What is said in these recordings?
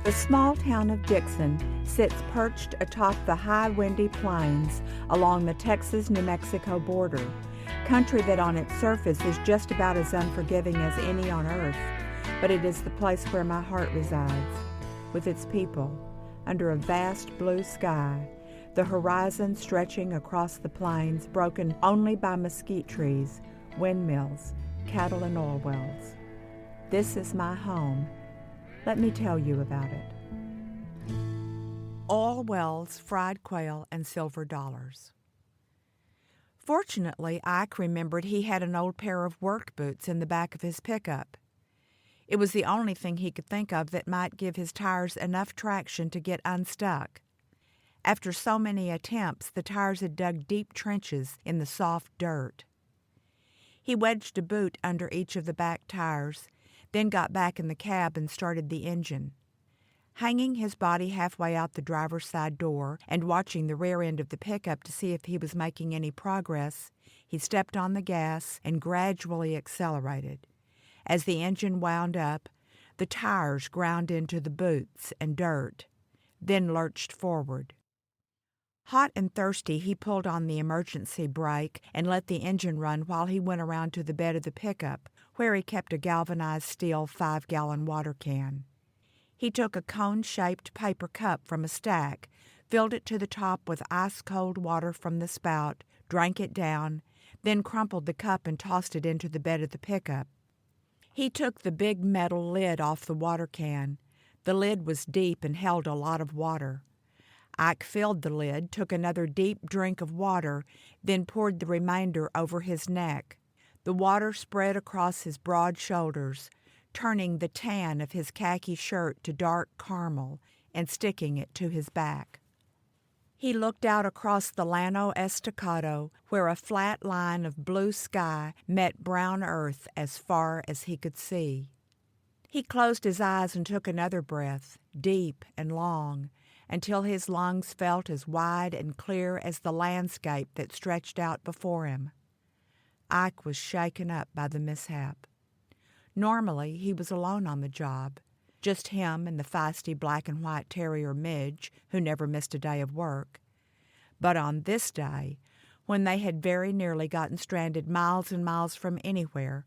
The small town of Dixon sits perched atop the high, windy plains along the Texas-New Mexico border, country that on its surface is just about as unforgiving as any on earth, but it is the place where my heart resides, with its people, under a vast blue sky, the horizon stretching across the plains broken only by mesquite trees, windmills, cattle, and oil wells. This is my home. Let me tell you about it. Oil wells, fried quail, and silver dollars. Fortunately, Ike remembered he had an old pair of work boots in the back of his pickup. It was the only thing he could think of that might give his tires enough traction to get unstuck. After so many attempts, the tires had dug deep trenches in the soft dirt. He wedged a boot under each of the back tires, then got back in the cab and started the engine. Hanging his body halfway out the driver's side door and watching the rear end of the pickup to see if he was making any progress, he stepped on the gas and gradually accelerated. As the engine wound up, the tires ground into the boots and dirt, then lurched forward. Hot and thirsty, he pulled on the emergency brake and let the engine run while he went around to the bed of the pickup, where he kept a galvanized steel 5-gallon water can. He took a cone-shaped paper cup from a stack, filled it to the top with ice-cold water from the spout, drank it down, then crumpled the cup and tossed it into the bed of the pickup. He took the big metal lid off the water can. The lid was deep and held a lot of water. Ike filled the lid, took another deep drink of water, then poured the remainder over his neck. The water spread across his broad shoulders, turning the tan of his khaki shirt to dark caramel and sticking it to his back. He looked out across the Llano Estacado, where a flat line of blue sky met brown earth as far as he could see. He closed his eyes and took another breath, deep and long, until his lungs felt as wide and clear as the landscape that stretched out before him. Ike was shaken up by the mishap. Normally, he was alone on the job, just him and the feisty black and white terrier Midge, who never missed a day of work. But on this day, when they had very nearly gotten stranded miles and miles from anywhere,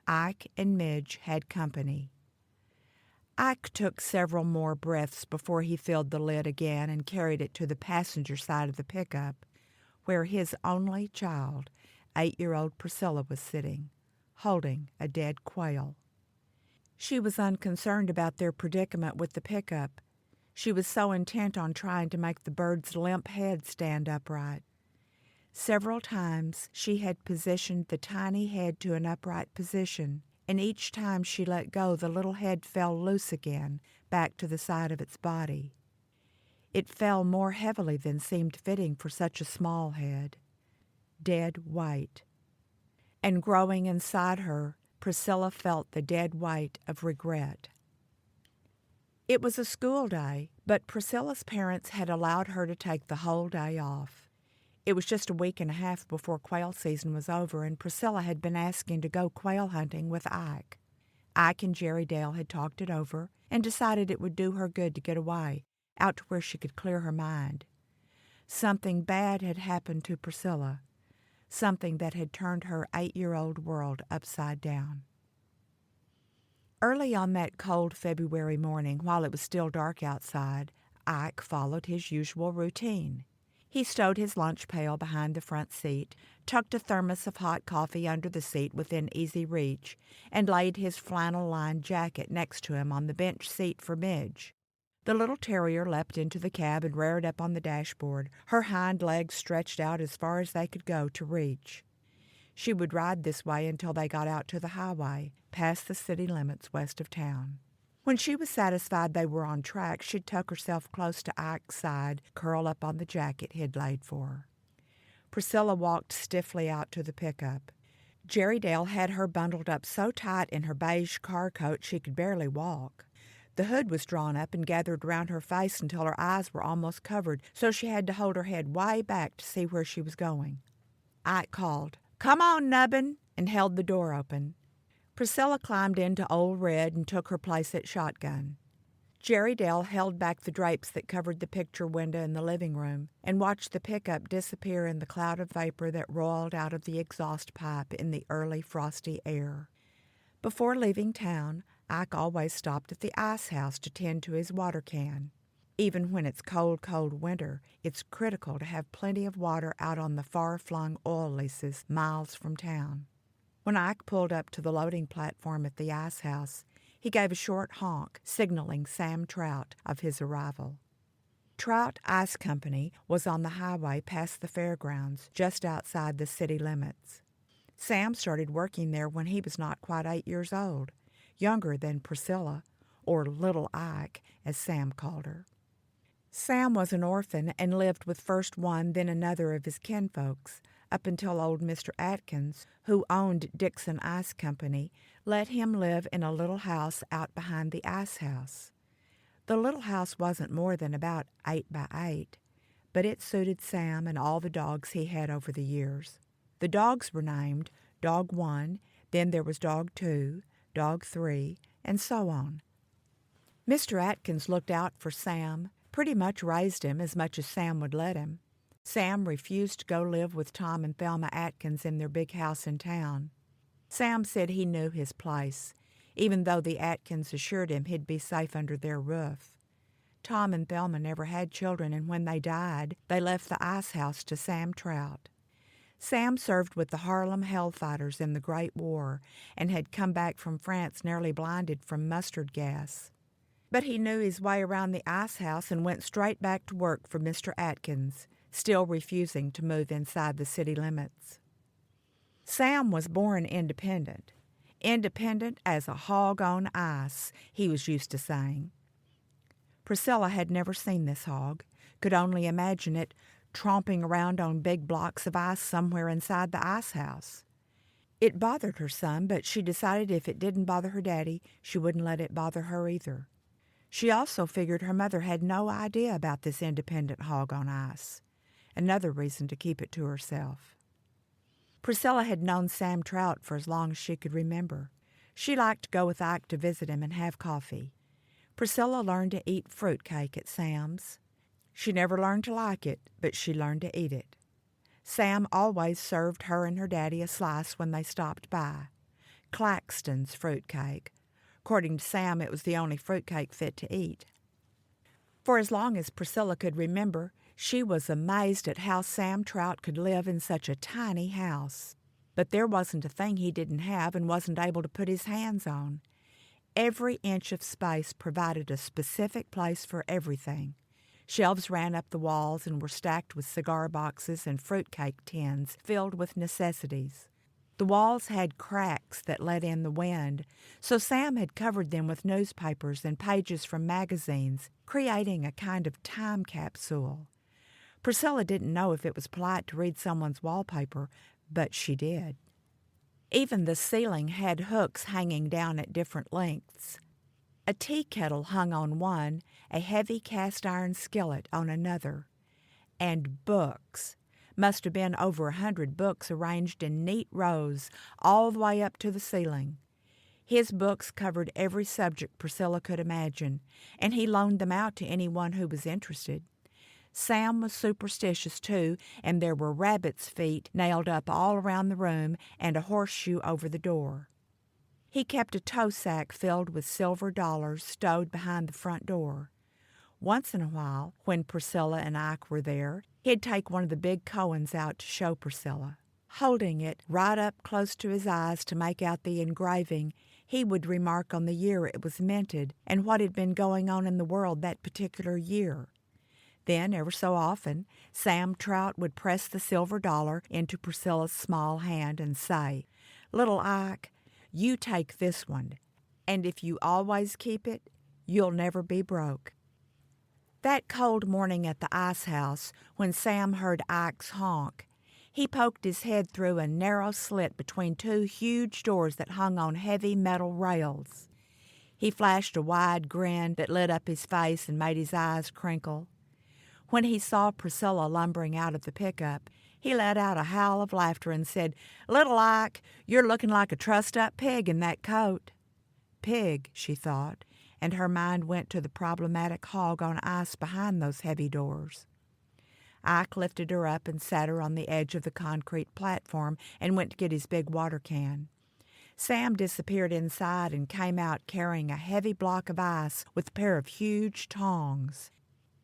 Ike and Midge had company. Ike took several more breaths before he filled the lid again and carried it to the passenger side of the pickup, where his only child, 8-year-old Priscilla, was sitting, holding a dead quail. She was unconcerned about their predicament with the pickup. She was so intent on trying to make the bird's limp head stand upright. Several times she had positioned the tiny head to an upright position, and each time she let go, the little head fell loose again, back to the side of its body. It fell more heavily than seemed fitting for such a small head, dead white. And growing inside her, Priscilla felt the dead weight of regret. It was a school day, but Priscilla's parents had allowed her to take the whole day off. It was just a week and a half before quail season was over, and Priscilla had been asking to go quail hunting with Ike. Ike and Jerry Dale had talked it over and decided it would do her good to get away, out to where she could clear her mind. Something bad had happened to Priscilla, something that had turned her 8-year-old world upside down. Early on that cold February morning, while it was still dark outside, Ike followed his usual routine. He stowed his lunch pail behind the front seat, tucked a thermos of hot coffee under the seat within easy reach, and laid his flannel-lined jacket next to him on the bench seat for Midge. The little terrier leapt into the cab and reared up on the dashboard, her hind legs stretched out as far as they could go to reach. She would ride this way until they got out to the highway, past the city limits west of town. When she was satisfied they were on track, she'd tuck herself close to Ike's side, curl up on the jacket he'd laid for her. Priscilla walked stiffly out to the pickup. Jerry Dale had her bundled up so tight in her beige car coat she could barely walk. The hood was drawn up and gathered around her face until her eyes were almost covered, so she had to hold her head way back to see where she was going. Ike called, "Come on, Nubbin," and held the door open. Priscilla climbed into Old Red and took her place at shotgun. Jerry Dell held back the drapes that covered the picture window in the living room and watched the pickup disappear in the cloud of vapor that roiled out of the exhaust pipe in the early frosty air. Before leaving town, Ike always stopped at the ice house to tend to his water can. Even when it's cold, cold winter, it's critical to have plenty of water out on the far-flung oil leases miles from town. When Ike pulled up to the loading platform at the ice house, he gave a short honk, signaling Sam Trout of his arrival. Trout Ice Company was on the highway past the fairgrounds, just outside the city limits. Sam started working there when he was not quite 8 years old, younger than Priscilla, or Little Ike, as Sam called her. Sam was an orphan and lived with first one, then another of his kinfolks, up until old Mr. Atkins, who owned Dixon Ice Company, let him live in a little house out behind the ice house. The little house wasn't more than about 8 by 8, but it suited Sam and all the dogs he had over the years. The dogs were named Dog 1, then there was Dog 2, Dog 3, and so on. Mr. Atkins looked out for Sam, pretty much raised him as much as Sam would let him. Sam refused to go live with Tom and Thelma Atkins in their big house in town. Sam said he knew his place, even though the Atkins assured him he'd be safe under their roof. Tom and Thelma never had children, and when they died, they left the ice house to Sam Trout. Sam served with the Harlem Hellfighters in the Great War and had come back from France nearly blinded from mustard gas. But he knew his way around the ice house and went straight back to work for Mr. Atkins, still refusing to move inside the city limits. Sam was born independent. Independent as a hog on ice, he was used to saying. Priscilla had never seen this hog, could only imagine it tromping around on big blocks of ice somewhere inside the ice house. It bothered her some, but she decided if it didn't bother her daddy, she wouldn't let it bother her either. She also figured her mother had no idea about this independent hog on ice. Another reason to keep it to herself. Priscilla had known Sam Trout for as long as she could remember. She liked to go with Ike to visit him and have coffee. Priscilla learned to eat fruitcake at Sam's. She never learned to like it, but she learned to eat it. Sam always served her and her daddy a slice when they stopped by. Claxton's fruitcake. According to Sam, it was the only fruitcake fit to eat. For as long as Priscilla could remember, she was amazed at how Sam Trout could live in such a tiny house. But there wasn't a thing he didn't have and wasn't able to put his hands on. Every inch of space provided a specific place for everything. Shelves ran up the walls and were stacked with cigar boxes and fruitcake tins filled with necessities. The walls had cracks that let in the wind, so Sam had covered them with newspapers and pages from magazines, creating a kind of time capsule. Priscilla didn't know if it was polite to read someone's wallpaper, but she did. Even the ceiling had hooks hanging down at different lengths. A tea kettle hung on one, a heavy cast-iron skillet on another. And books. Must have been over 100 books arranged in neat rows all the way up to the ceiling. His books covered every subject Priscilla could imagine, and he loaned them out to anyone who was interested. Sam was superstitious, too, and there were rabbits' feet nailed up all around the room and a horseshoe over the door. He kept a tow sack filled with silver dollars stowed behind the front door. Once in a while, when Priscilla and Ike were there, he'd take one of the big Cohens out to show Priscilla. Holding it right up close to his eyes to make out the engraving, he would remark on the year it was minted and what had been going on in the world that particular year. Then, ever so often, Sam Trout would press the silver dollar into Priscilla's small hand and say, "Little Ike, you take this one, and if you always keep it, you'll never be broke." That cold morning at the ice house, when Sam heard Ike's honk, he poked his head through a narrow slit between two huge doors that hung on heavy metal rails. He flashed a wide grin that lit up his face and made his eyes crinkle. When he saw Priscilla lumbering out of the pickup, he let out a howl of laughter and said, "Little Ike, you're looking like a trussed-up pig in that coat." Pig, she thought, and her mind went to the problematic hog on ice behind those heavy doors. Ike lifted her up and sat her on the edge of the concrete platform and went to get his big water can. Sam disappeared inside and came out carrying a heavy block of ice with a pair of huge tongs.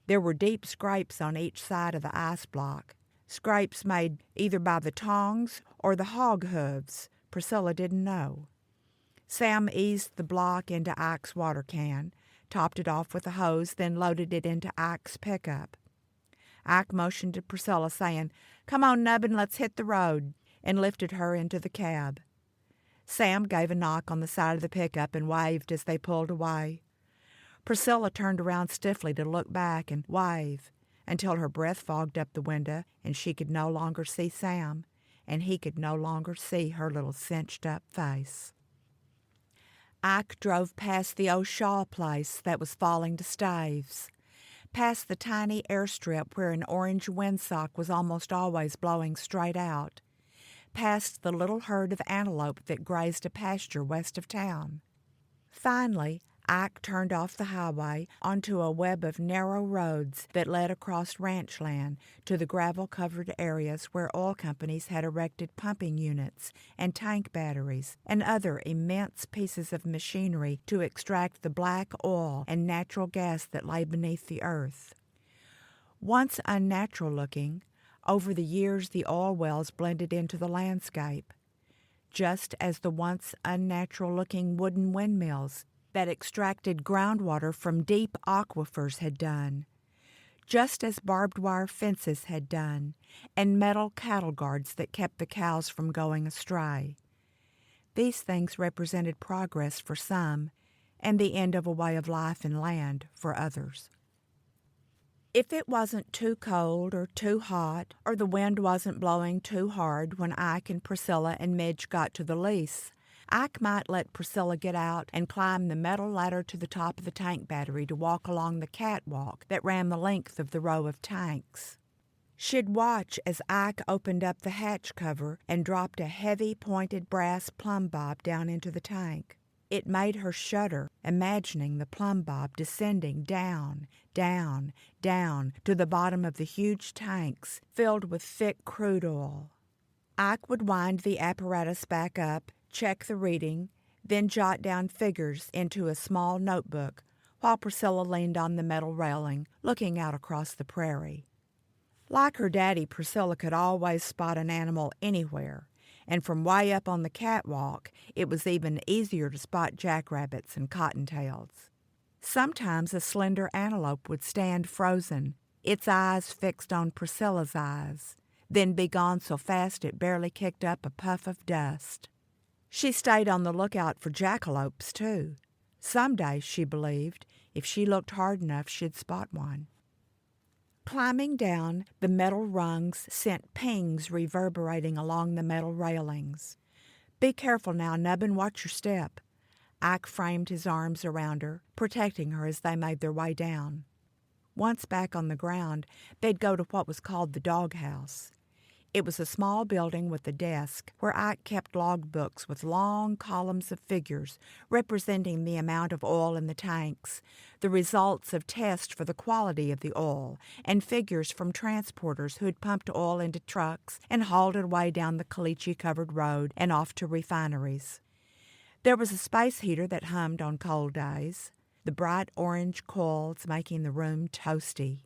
There were deep scrapes on each side of the ice block, scrapes made either by the tongs or the hog hooves. Priscilla didn't know. Sam eased the block into Ike's water can, topped it off with a hose, then loaded it into Ike's pickup. Ike motioned to Priscilla, saying, "Come on, Nubbin, let's hit the road," and lifted her into the cab. Sam gave a knock on the side of the pickup and waved as they pulled away. Priscilla turned around stiffly to look back and wave until her breath fogged up the window and she could no longer see Sam, and he could no longer see her little cinched-up face. Ike drove past the old Shaw place that was falling to staves, past the tiny airstrip where an orange windsock was almost always blowing straight out, past the little herd of antelope that grazed a pasture west of town. Finally, Ike turned off the highway onto a web of narrow roads that led across ranch land to the gravel-covered areas where oil companies had erected pumping units and tank batteries and other immense pieces of machinery to extract the black oil and natural gas that lay beneath the earth. Once unnatural-looking, over the years the oil wells blended into the landscape, just as the once unnatural-looking wooden windmills that extracted groundwater from deep aquifers had done, just as barbed wire fences had done, and metal cattle guards that kept the cows from going astray. These things represented progress for some, and the end of a way of life and land for others. If it wasn't too cold or too hot, or the wind wasn't blowing too hard when Ike and Priscilla and Midge got to the lease, Ike might let Priscilla get out and climb the metal ladder to the top of the tank battery to walk along the catwalk that ran the length of the row of tanks. She'd watch as Ike opened up the hatch cover and dropped a heavy, pointed brass plumb bob down into the tank. It made her shudder, imagining the plumb bob descending down, down, down to the bottom of the huge tanks filled with thick crude oil. Ike would wind the apparatus back up, check the reading, then jot down figures into a small notebook while Priscilla leaned on the metal railing, looking out across the prairie. Like her daddy, Priscilla could always spot an animal anywhere, and from way up on the catwalk, it was even easier to spot jackrabbits and cottontails. Sometimes a slender antelope would stand frozen, its eyes fixed on Priscilla's eyes, then be gone so fast it barely kicked up a puff of dust. She stayed on the lookout for jackalopes, too. Some day, she believed, if she looked hard enough, she'd spot one. Climbing down, the metal rungs sent pings reverberating along the metal railings. "Be careful now, Nubbin, watch your step." Ike framed his arms around her, protecting her as they made their way down. Once back on the ground, they'd go to what was called the doghouse. It was a small building with a desk where Ike kept log books with long columns of figures representing the amount of oil in the tanks, the results of tests for the quality of the oil, and figures from transporters who'd pumped oil into trucks and hauled it away down the caliche-covered road and off to refineries. There was a space heater that hummed on cold days, the bright orange coils making the room toasty.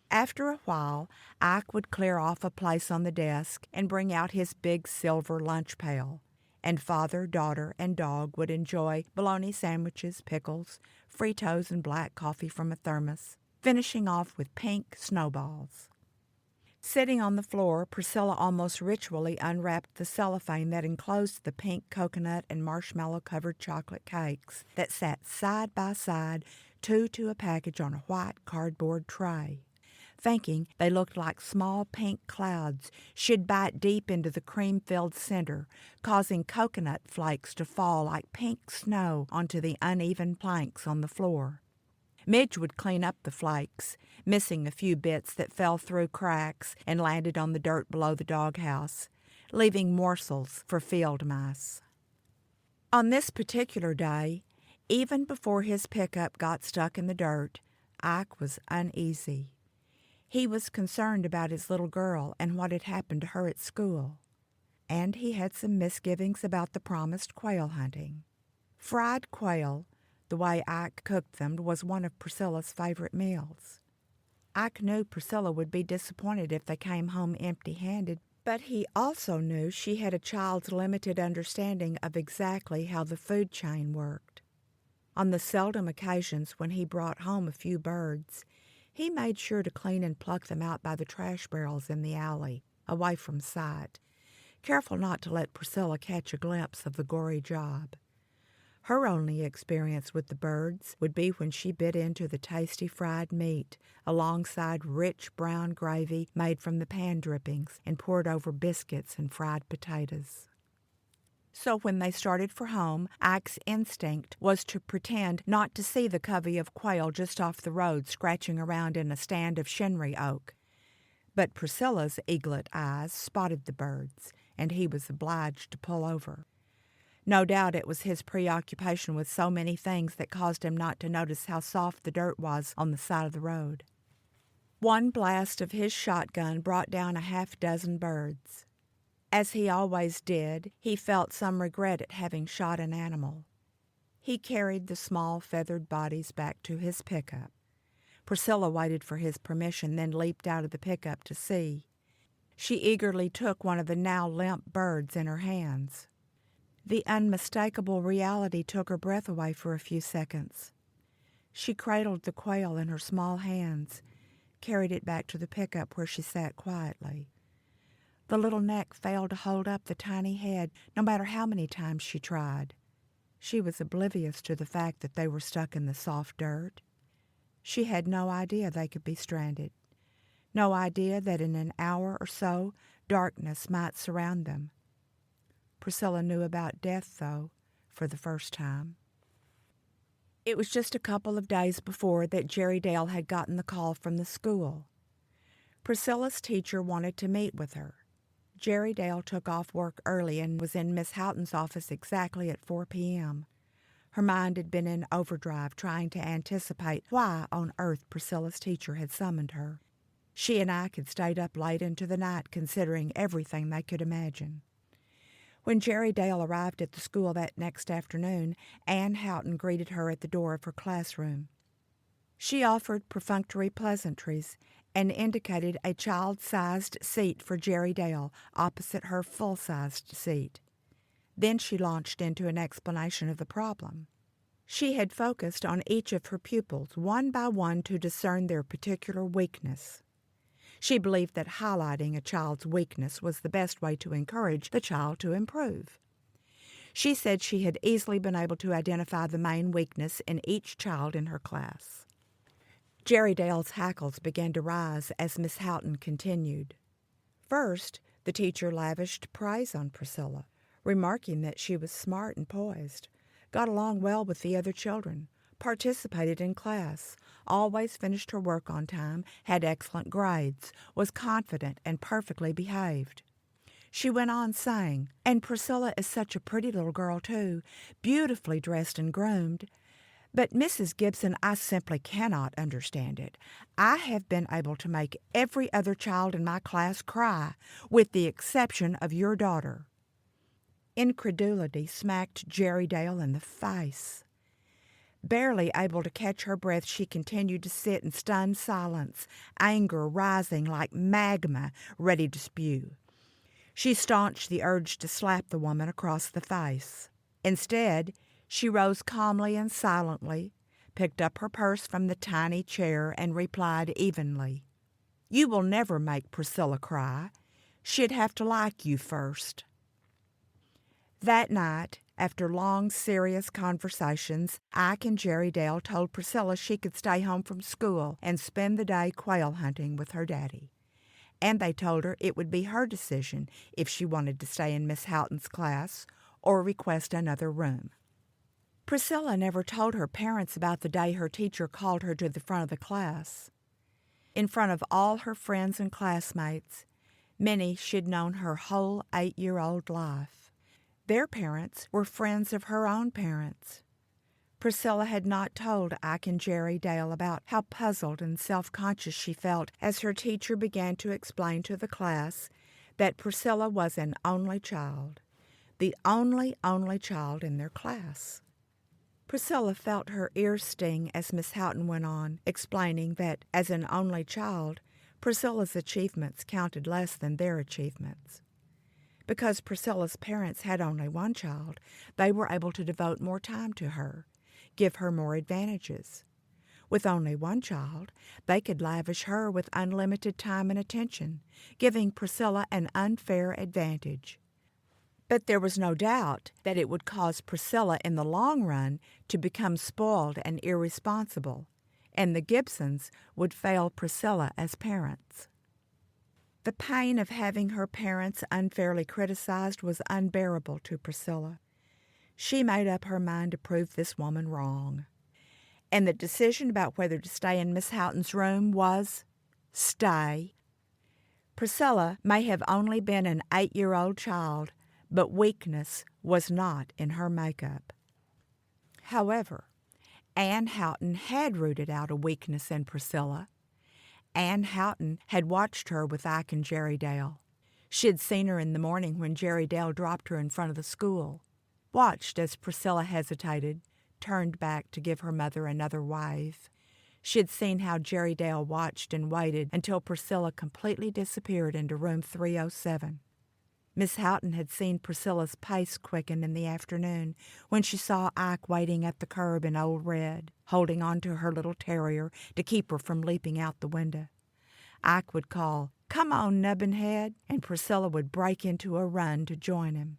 After a while, Ike would clear off a place on the desk and bring out his big silver lunch pail, and father, daughter, and dog would enjoy bologna sandwiches, pickles, Fritos, and black coffee from a thermos, finishing off with pink snowballs. Sitting on the floor, Priscilla almost ritually unwrapped the cellophane that enclosed the pink coconut and marshmallow-covered chocolate cakes that sat side by side, two to a package on a white cardboard tray. Thinking they looked like small pink clouds, she'd bite deep into the cream-filled center, causing coconut flakes to fall like pink snow onto the uneven planks on the floor. Midge would clean up the flakes, missing a few bits that fell through cracks and landed on the dirt below the doghouse, leaving morsels for field mice. On this particular day, Even before his pickup got stuck in the dirt, Ike was uneasy. He was concerned about his little girl and what had happened to her at school. And he had some misgivings about the promised quail hunting. Fried quail, the way Ike cooked them, was one of Priscilla's favorite meals. Ike knew Priscilla would be disappointed if they came home empty-handed, but he also knew she had a child's limited understanding of exactly how the food chain worked. On the seldom occasions when he brought home a few birds, he made sure to clean and pluck them out by the trash barrels in the alley, away from sight, careful not to let Priscilla catch a glimpse of the gory job. Her only experience with the birds would be when she bit into the tasty fried meat alongside rich brown gravy made from the pan drippings and poured over biscuits and fried potatoes. So when they started for home, Ike's instinct was to pretend not to see the covey of quail just off the road scratching around in a stand of shinry oak. But Priscilla's eaglet eyes spotted the birds, and he was obliged to pull over. No doubt it was his preoccupation with so many things that caused him not to notice how soft the dirt was on the side of the road. One blast of his shotgun brought down a half-dozen birds. As he always did, he felt some regret at having shot an animal. He carried the small feathered bodies back to his pickup. Priscilla waited for his permission, then leaped out of the pickup to see. She eagerly took one of the now limp birds in her hands. The unmistakable reality took her breath away for a few seconds. She cradled the quail in her small hands, carried it back to the pickup where she sat quietly. The little neck failed to hold up the tiny head, no matter how many times she tried. She was oblivious to the fact that they were stuck in the soft dirt. She had no idea they could be stranded, no idea that in an hour or so darkness might surround them. Priscilla knew about death, though, for the first time. It was just a couple of days before that Jerry Dale had gotten the call from the school. Priscilla's teacher wanted to meet with her. Jerry Dale took off work early and was in Miss Houghton's office exactly at 4 p.m. Her mind had been in overdrive, trying to anticipate why on earth Priscilla's teacher had summoned her. She and Ike had stayed up late into the night considering everything they could imagine. When Jerry Dale arrived at the school that next afternoon, Ann Houghton greeted her at the door of her classroom. She offered perfunctory pleasantries and indicated a child-sized seat for Jerry Dale opposite her full-sized seat. Then she launched into an explanation of the problem. She had focused on each of her pupils one by one to discern their particular weakness. She believed that highlighting a child's weakness was the best way to encourage the child to improve. She said she had easily been able to identify the main weakness in each child in her class. Jerry Dale's hackles began to rise as Miss Houghton continued. First, the teacher lavished praise on Priscilla, remarking that she was smart and poised, got along well with the other children, participated in class, always finished her work on time, had excellent grades, was confident and perfectly behaved. She went on saying, "And Priscilla is such a pretty little girl, too, beautifully dressed and groomed. But, Mrs. Gibson, I simply cannot understand it. I have been able to make every other child in my class cry, with the exception of your daughter." Incredulity smacked Jerry Dale in the face. Barely able to catch her breath, she continued to sit in stunned silence, anger rising like magma ready to spew. She staunched the urge to slap the woman across the face. Instead, she rose calmly and silently, picked up her purse from the tiny chair, and replied evenly, "You will never make Priscilla cry. She'd have to like you first." That night, after long, serious conversations, Ike and Jerry Dale told Priscilla she could stay home from school and spend the day quail hunting with her daddy. And they told her it would be her decision if she wanted to stay in Miss Houghton's class or request another room. Priscilla never told her parents about the day her teacher called her to the front of the class. In front of all her friends and classmates, many she'd known her whole 8-year-old life. Their parents were friends of her own parents. Priscilla had not told Ike and Jerry Dale about how puzzled and self-conscious she felt as her teacher began to explain to the class that Priscilla was an only child, the only child in their class. Priscilla felt her ears sting as Miss Houghton went on, explaining that, as an only child, Priscilla's achievements counted less than their achievements. Because Priscilla's parents had only one child, they were able to devote more time to her, give her more advantages. With only one child, they could lavish her with unlimited time and attention, giving Priscilla an unfair advantage. But there was no doubt that it would cause Priscilla in the long run to become spoiled and irresponsible, and the Gibsons would fail Priscilla as parents. The pain of having her parents unfairly criticized was unbearable to Priscilla. She made up her mind to prove this woman wrong. And the decision about whether to stay in Miss Houghton's room was stay. Priscilla may have only been an 8-year-old child, but weakness was not in her makeup. However, Ann Houghton had rooted out a weakness in Priscilla. Ann Houghton had watched her with Ike and Jerry Dale. She had seen her in the morning when Jerry Dale dropped her in front of the school, watched as Priscilla hesitated, turned back to give her mother another wave. She had seen how Jerry Dale watched and waited until Priscilla completely disappeared into room 307. Miss Houghton had seen Priscilla's pace quicken in the afternoon when she saw Ike waiting at the curb in Old Red, holding on to her little terrier to keep her from leaping out the window. Ike would call, "Come on, Nubbinhead," and Priscilla would break into a run to join him.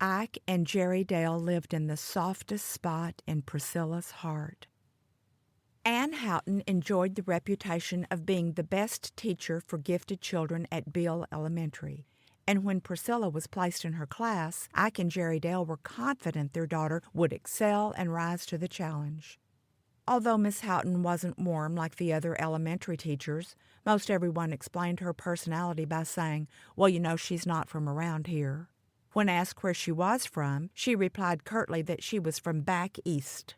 Ike and Jerry Dale lived in the softest spot in Priscilla's heart. Ann Houghton enjoyed the reputation of being the best teacher for gifted children at Beale Elementary. And when Priscilla was placed in her class, Ike and Jerry Dale were confident their daughter would excel and rise to the challenge. Although Miss Houghton wasn't warm like the other elementary teachers, most everyone explained her personality by saying, "Well, you know, she's not from around here." When asked where she was from, she replied curtly that she was from back east.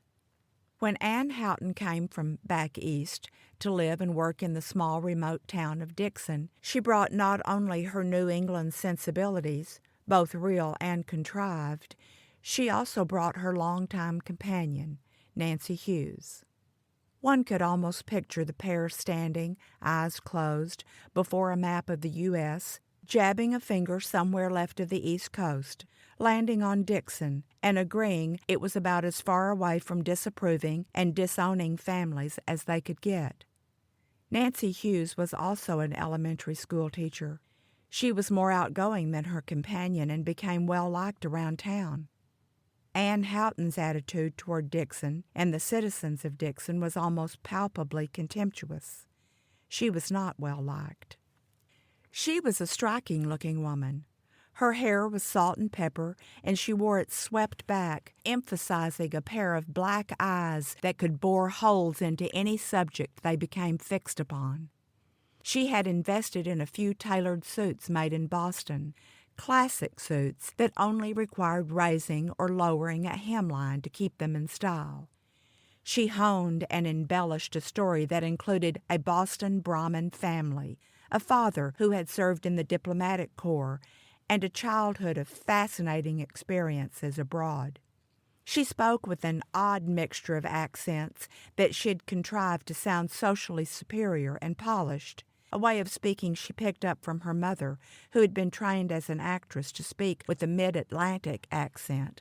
When Ann Houghton came from back east to live and work in the small remote town of Dixon, she brought not only her New England sensibilities, both real and contrived, she also brought her longtime companion, Nancy Hughes. One could almost picture the pair standing, eyes closed, before a map of the U.S., jabbing a finger somewhere left of the East Coast, landing on Dixon, and agreeing it was about as far away from disapproving and disowning families as they could get. Nancy Hughes was also an elementary school teacher. She was more outgoing than her companion and became well-liked around town. Ann Houghton's attitude toward Dixon and the citizens of Dixon was almost palpably contemptuous. She was not well-liked. She was a striking-looking woman. Her hair was salt and pepper, and she wore it swept back, emphasizing a pair of black eyes that could bore holes into any subject they became fixed upon. She had invested in a few tailored suits made in Boston, classic suits that only required raising or lowering a hemline to keep them in style. She honed and embellished a story that included a Boston Brahmin family, a father who had served in the diplomatic corps, and a childhood of fascinating experiences abroad. She spoke with an odd mixture of accents that she'd contrived to sound socially superior and polished, a way of speaking she picked up from her mother, who had been trained as an actress to speak with a mid-Atlantic accent.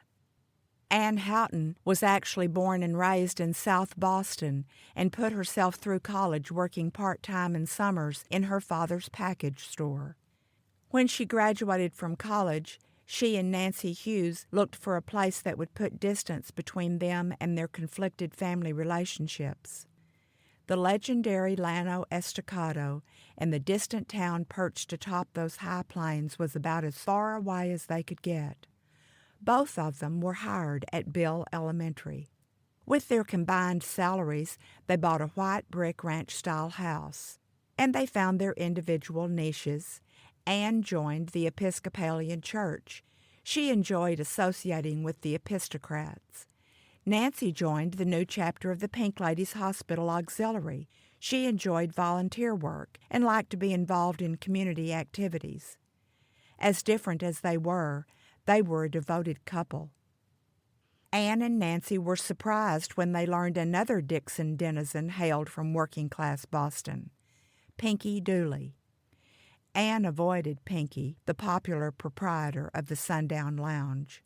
Ann Houghton was actually born and raised in South Boston and put herself through college working part-time in summers in her father's package store. When she graduated from college, she and Nancy Hughes looked for a place that would put distance between them and their conflicted family relationships. The legendary Llano Estacado and the distant town perched atop those high plains was about as far away as they could get. Both of them were hired at Beale Elementary. With their combined salaries, they bought a white brick ranch-style house, and they found their individual niches. Anne joined the Episcopalian Church. She enjoyed associating with the Epistocrats. Nancy joined the new chapter of the Pink Ladies Hospital Auxiliary. She enjoyed volunteer work and liked to be involved in community activities. As different as they were a devoted couple. Anne and Nancy were surprised when they learned another Dixon denizen hailed from working-class Boston, Pinky Dooley. Anne avoided Pinky, the popular proprietor of the Sundown Lounge.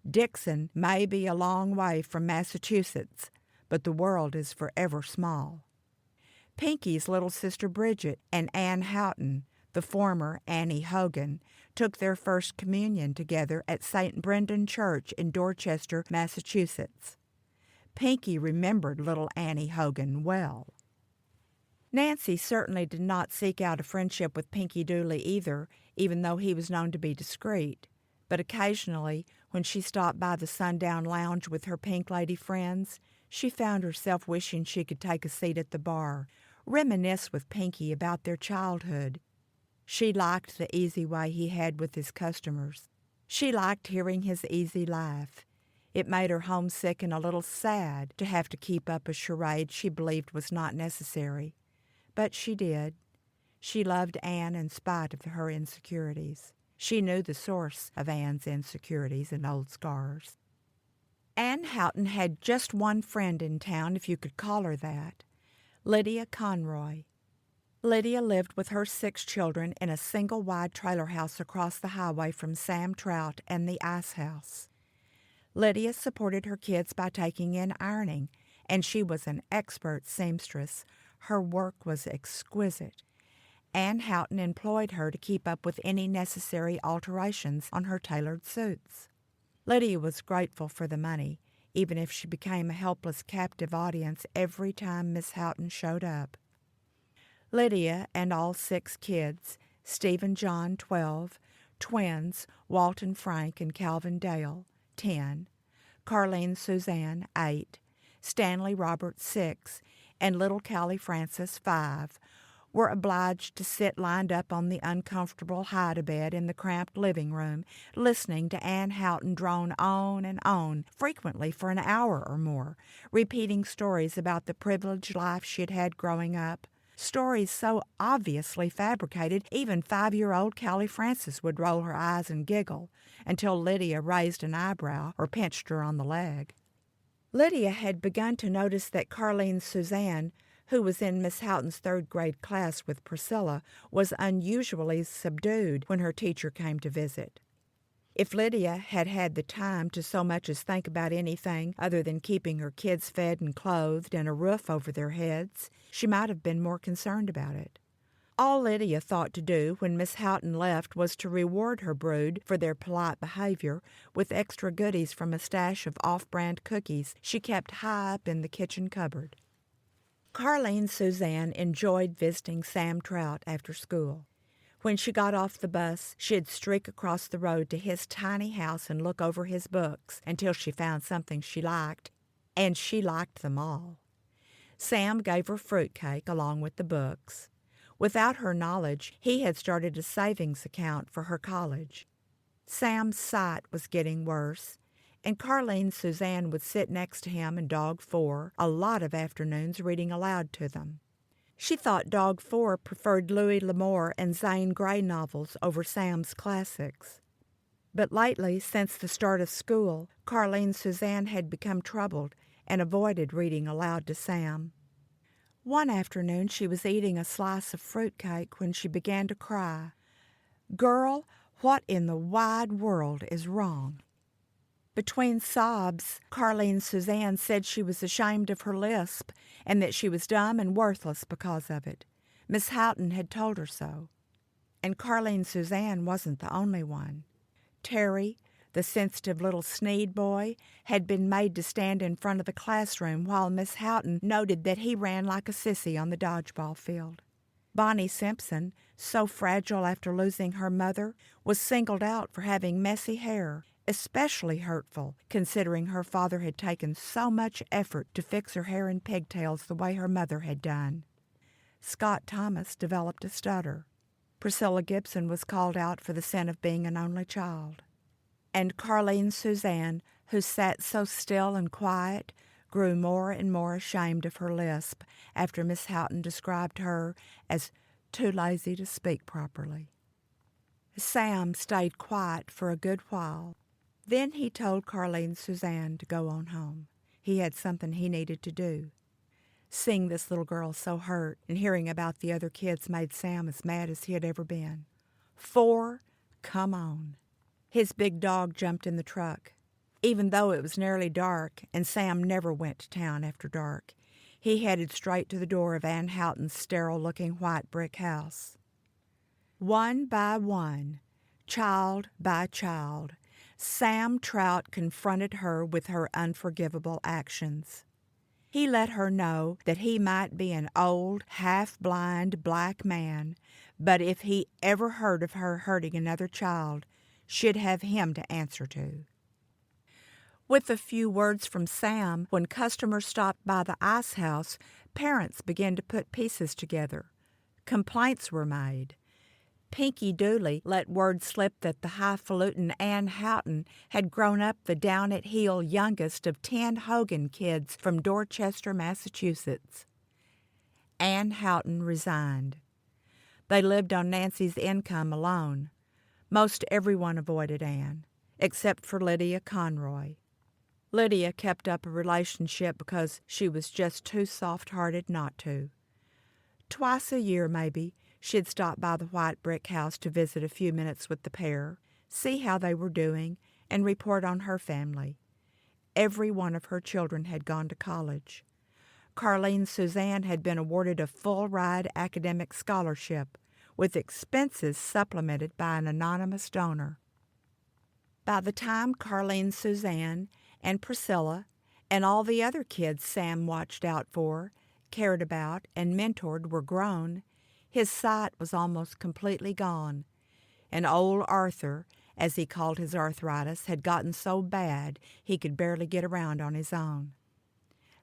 Dixon may be a long way from Massachusetts, but the world is forever small. Pinky's little sister Bridget and Anne Houghton, the former Annie Hogan, took their first communion together at St. Brendan Church in Dorchester, Massachusetts. Pinky remembered little Annie Hogan well. Nancy certainly did not seek out a friendship with Pinky Dooley either, even though he was known to be discreet. But occasionally, when she stopped by the Sundown Lounge with her Pink Lady friends, she found herself wishing she could take a seat at the bar, reminisce with Pinky about their childhood. She liked the easy way he had with his customers. She liked hearing his easy laugh. It made her homesick and a little sad to have to keep up a charade she believed was not necessary. But she did. She loved Anne in spite of her insecurities. She knew the source of Anne's insecurities and old scars. Anne Houghton had just one friend in town, if you could call her that, Lydia Conroy. Lydia lived with her 6 children in a single wide trailer house across the highway from Sam Trout and the Ice House. Lydia supported her kids by taking in ironing, and she was an expert seamstress. Her work was exquisite. Anne Houghton employed her to keep up with any necessary alterations on her tailored suits. Lydia was grateful for the money, even if she became a helpless captive audience every time Miss Houghton showed up. Lydia and all 6 kids, Steve and John, 12, twins, Walton Frank and Calvin Dale, 10, Carlene Suzanne, 8, Stanley Robert, 6, and little Callie Francis, 5, were obliged to sit lined up on the uncomfortable hide-a-bed in the cramped living room, listening to Anne Houghton drone on and on, frequently for an hour or more, repeating stories about the privileged life she had had growing up. Stories so obviously fabricated, even 5-year-old Callie Francis would roll her eyes and giggle until Lydia raised an eyebrow or pinched her on the leg. Lydia had begun to notice that Carlene Suzanne, who was in Miss Houghton's 3rd grade class with Priscilla, was unusually subdued when her teacher came to visit. If Lydia had had the time to so much as think about anything other than keeping her kids fed and clothed and a roof over their heads, she might have been more concerned about it. All Lydia thought to do when Miss Houghton left was to reward her brood for their polite behavior with extra goodies from a stash of off-brand cookies she kept high up in the kitchen cupboard. Carlene Suzanne enjoyed visiting Sam Trout after school. When she got off the bus, she'd streak across the road to his tiny house and look over his books until she found something she liked, and she liked them all. Sam gave her fruitcake along with the books. Without her knowledge, he had started a savings account for her college. Sam's sight was getting worse, and Carlene Suzanne would sit next to him and Dog 4 a lot of afternoons reading aloud to them. She thought Dog 4 preferred Louis L'Amour and Zane Grey novels over Sam's classics. But lately, since the start of school, Carlene Suzanne had become troubled and avoided reading aloud to Sam. One afternoon she was eating a slice of fruitcake when she began to cry. "Girl, what in the wide world is wrong?" Between sobs, Carlene Suzanne said she was ashamed of her lisp and that she was dumb and worthless because of it. Miss Houghton had told her so. And Carlene Suzanne wasn't the only one. Terry, the sensitive little Sneed boy, had been made to stand in front of the classroom while Miss Houghton noted that he ran like a sissy on the dodgeball field. Bonnie Simpson, so fragile after losing her mother, was singled out for having messy hair, especially hurtful, considering her father had taken so much effort to fix her hair in pigtails the way her mother had done. Scott Thomas developed a stutter. Priscilla Gibson was called out for the sin of being an only child. And Carlene Suzanne who sat so still and quiet, grew more and more ashamed of her lisp after Miss Houghton described her as too lazy to speak properly. Sam stayed quiet for a good while. Then he told Carleen Suzanne to go on home. He had something he needed to do. Seeing this little girl so hurt and hearing about the other kids made Sam as mad as he had ever been. 4, come on. His big dog jumped in the truck. Even though it was nearly dark, and Sam never went to town after dark, he headed straight to the door of Ann Houghton's sterile-looking white brick house. One by one, child by child, Sam Trout confronted her with her unforgivable actions. He let her know that he might be an old, half-blind black man, but if he ever heard of her hurting another child, she'd have him to answer to. With a few words from Sam, when customers stopped by the ice house, parents began to put pieces together. Complaints were made. Pinky Dooley let word slip that the highfalutin Ann Houghton had grown up the down-at-heel youngest of 10 Hogan kids from Dorchester, Massachusetts. Ann Houghton resigned. They lived on Nancy's income alone. Most everyone avoided Ann, except for Lydia Conroy. Lydia kept up a relationship because she was just too soft-hearted not to. Twice a year, maybe, she'd stop by the white brick house to visit a few minutes with the pair, see how they were doing, and report on her family. Every one of her children had gone to college. Carleen Suzanne had been awarded a full-ride academic scholarship, with expenses supplemented by an anonymous donor. By the time Carleen Suzanne and Priscilla and all the other kids Sam watched out for, cared about, and mentored were grown, his sight was almost completely gone, and old Arthur, as he called his arthritis, had gotten so bad he could barely get around on his own.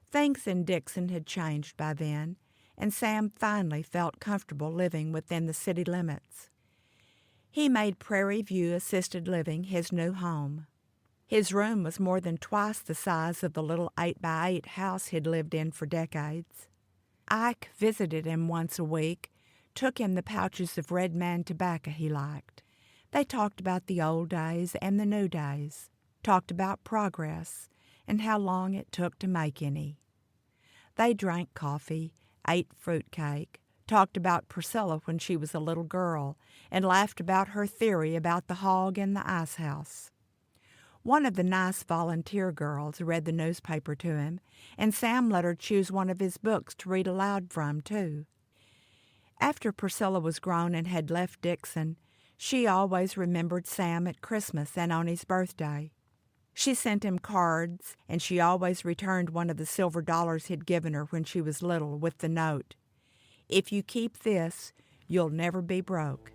Things in Dixon had changed by then, and Sam finally felt comfortable living within the city limits. He made Prairie View Assisted Living his new home. His room was more than twice the size of the little 8x8 house he'd lived in for decades. Ike visited him once a week, took him the pouches of Red Man tobacco he liked. They talked about the old days and the new days, talked about progress and how long it took to make any. They drank coffee, ate fruitcake, talked about Priscilla when she was a little girl, and laughed about her theory about the hog in the ice house. One of the nice volunteer girls read the newspaper to him, and Sam let her choose one of his books to read aloud from, too. After Priscilla was grown and had left Dixon, she always remembered Sam at Christmas and on his birthday. She sent him cards, and she always returned one of the silver dollars he'd given her when she was little with the note, "If you keep this, you'll never be broke."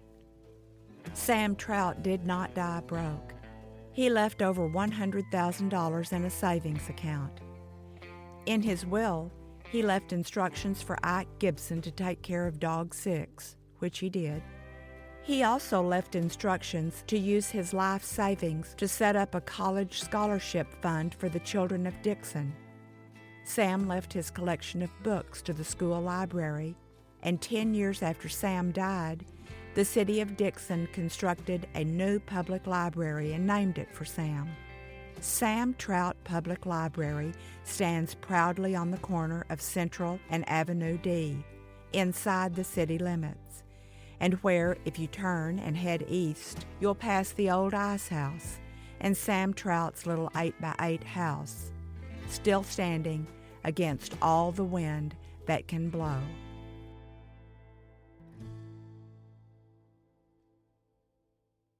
Sam Trout did not die broke. He left over $100,000 in a savings account. In his will, he left instructions for Ike Gibson to take care of Dog 6, which he did. He also left instructions to use his life savings to set up a college scholarship fund for the children of Dixon. Sam left his collection of books to the school library, and 10 years after Sam died, the city of Dixon constructed a new public library and named it for Sam. Sam Trout Public Library stands proudly on the corner of Central and Avenue D, inside the city limits, and where, if you turn and head east, you'll pass the old ice house and Sam Trout's little 8x8 house, still standing against all the wind that can blow.